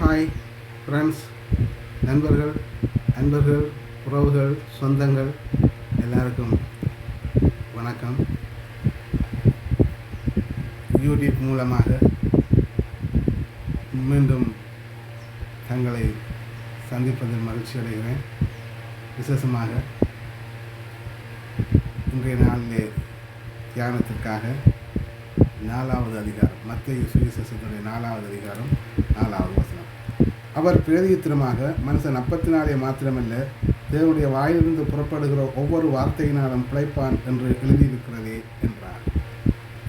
Hi friends, நண்பர்கள், அன்பர்கள், உறவுகள், சொந்தங்கள் எல்லாருக்கும் வணக்கம். யூடியூப் மூலமாக மீண்டும் தங்களை சந்திப்பதில் மகிழ்ச்சி அடைகிறேன். விசேஷமாக இன்றைய நாளிலே தியானத்திற்காக 4வது அதிகாரம், மத்தேயு சுவிசேஷத்துடைய 4வது அதிகாரம் 4வது வசனம். அவர் பிரதியுத்தரமாக, மனுஷன் அப்பத்தினாலே மாத்திரமல்ல, தேவனுடைய வாயிலிருந்து புறப்படுகிற ஒவ்வொரு வார்த்தையினாலும் பிழைப்பான் என்று எழுதியிருக்கிறதே என்றார்.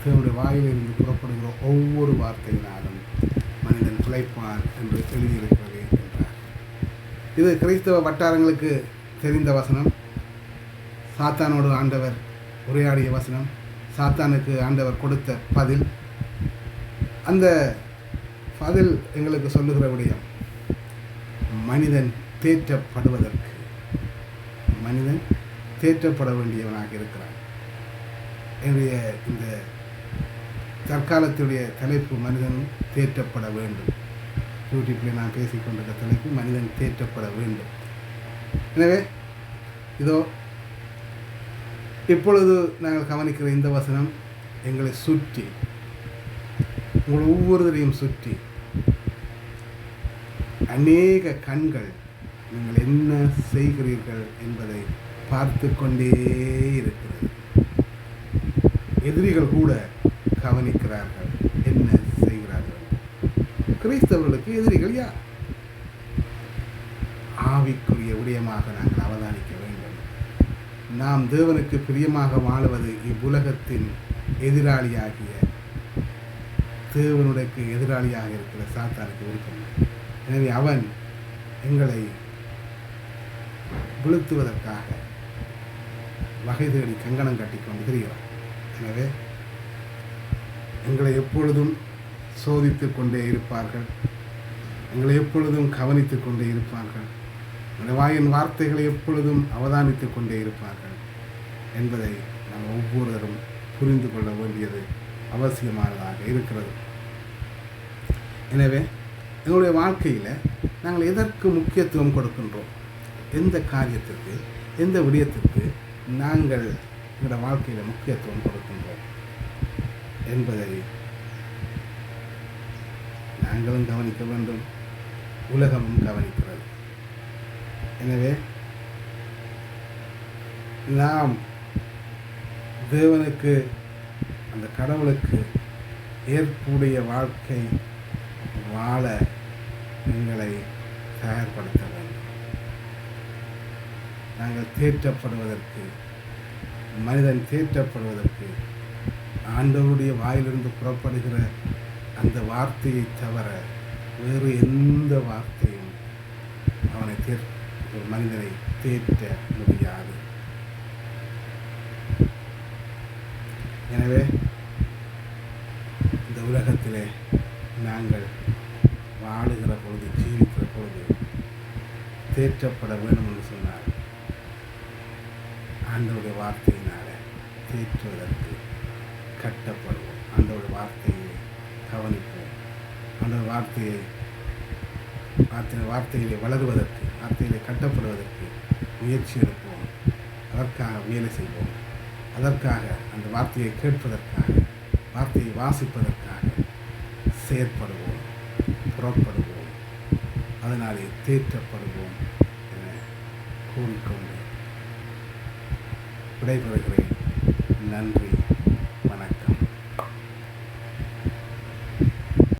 தேவனுடைய வாயிலிருந்து புறப்படுகிற ஒவ்வொரு வார்த்தையினாலும் மனிதன் பிழைப்பான் என்று எழுதியிருக்கிறதே என்றார். இது கிறிஸ்தவ வட்டாரங்களுக்கு தெரிந்த வசனம். சாத்தானோடு ஆண்டவர் உரையாடிய வசனம், சாத்தானுக்கு ஆண்டவர் கொடுத்த பதில். அந்த பதில் எங்களுக்கு சொல்லுகிற விடயம், மனிதன் தேற்றப்பட வேண்டியவனாக இருக்கிறான். என்னுடைய இந்த தற்காலத்துடைய தலைப்பு மனிதன் தேற்றப்பட வேண்டும். யூடியூப்பில் நான் பேசிக்கொண்டிருக்க தலைப்பு மனிதன் தேற்றப்பட வேண்டும். எனவே இதோ இப்பொழுது நாங்கள் கவனிக்கிற இந்த வசனம் எங்களை சுற்றி, உங்கள் ஒவ்வொருவரையும் சுற்றி அநேக கண்கள் நீங்கள் என்ன செய்கிறீர்கள் என்பதை பார்த்து கொண்டே இருக்கிறது. எதிரிகள் கூட கவனிக்கிறார்கள் என்ன செய்கிறார்கள். கிறிஸ்தவர்களுக்கு எதிரிகள் யார்? ஆவிக்குரிய விடயமாக நாங்கள் அவதானிக்க வேண்டும். நாம் தேவனுக்கு பிரியமாக வாழுவது இவ்வுலகத்தின் எதிராளியாகிய, தேவனுடைய எதிராளியாக இருக்கிற சாத்தானுக்கு விருப்பம். எனவே அவன் எங்களை வீழ்த்துவதற்காக வகை தேடி கங்கணம் கட்டிக்கொண்டு திரிகிறான். எனவே எங்களை எப்பொழுதும் சோதித்து கொண்டே இருப்பார்கள், எங்களை எப்பொழுதும் கவனித்து கொண்டே இருப்பார்கள், வாயின் வார்த்தைகளை எப்பொழுதும் அவதானித்துக் கொண்டே இருப்பார்கள் என்பதை நாம் ஒவ்வொருவரும் புரிந்து கொள்ள வேண்டியது அவசியமானதாக இருக்கிறது. எனவே எங்களுடைய வாழ்க்கையில் நாங்கள் எதற்கு முக்கியத்துவம் கொடுக்கின்றோம், எந்த காரியத்திற்கு, எந்த விடயத்திற்கு நாங்கள் எங்களுடைய வாழ்க்கையில் முக்கியத்துவம் கொடுக்கின்றோம் என்பதை நாங்களும் கவனிக்க வேண்டும், உலகமும் கவனிக்கிறது. எனவே நாம் தேவனுக்கு, அந்த கடவுளுக்கு ஏற்புடைய வாழ்க்கை வாழ எங்களை தயார்படுத்த வேண்டும். நாங்கள் தேற்றப்படுவதற்கு, மனிதன் தேற்றப்படுவதற்கு ஆண்டவருடைய வாயிலிருந்து புறப்படுகிற அந்த வார்த்தையை தவிர வேறு எந்த வார்த்தையும் ஒரு மனிதனை தேற்ற முடியாது. எனவே இந்த உலகத்திலே நாங்கள் வாழுகிற பொழுது, ஜீவிக்கிற பொழுது தேற்றப்பட வேண்டும் என்று சொன்னார். ஆண்டவருடைய வார்த்தையினால தேற்றுவதற்கு கட்டப்படுவோம். ஆண்டவருடைய வார்த்தையை கவனிப்போம். ஆண்டவர் வார்த்தையிலே வளருவதற்கு, வார்த்தையிலே கட்டப்படுவதற்கு முயற்சி எடுப்போம். அதற்காக வேலை செய்வோம். அதற்காக அந்த வார்த்தையை கேட்பதற்காக, வார்த்தையை வாசிப்பதற்காக செயற்படுவோம், புறப்படுவோம். அதனாலே தேற்றப்படுவோம் என கூறிக்கொண்டு விடைபெறுகிறேன். நன்றி.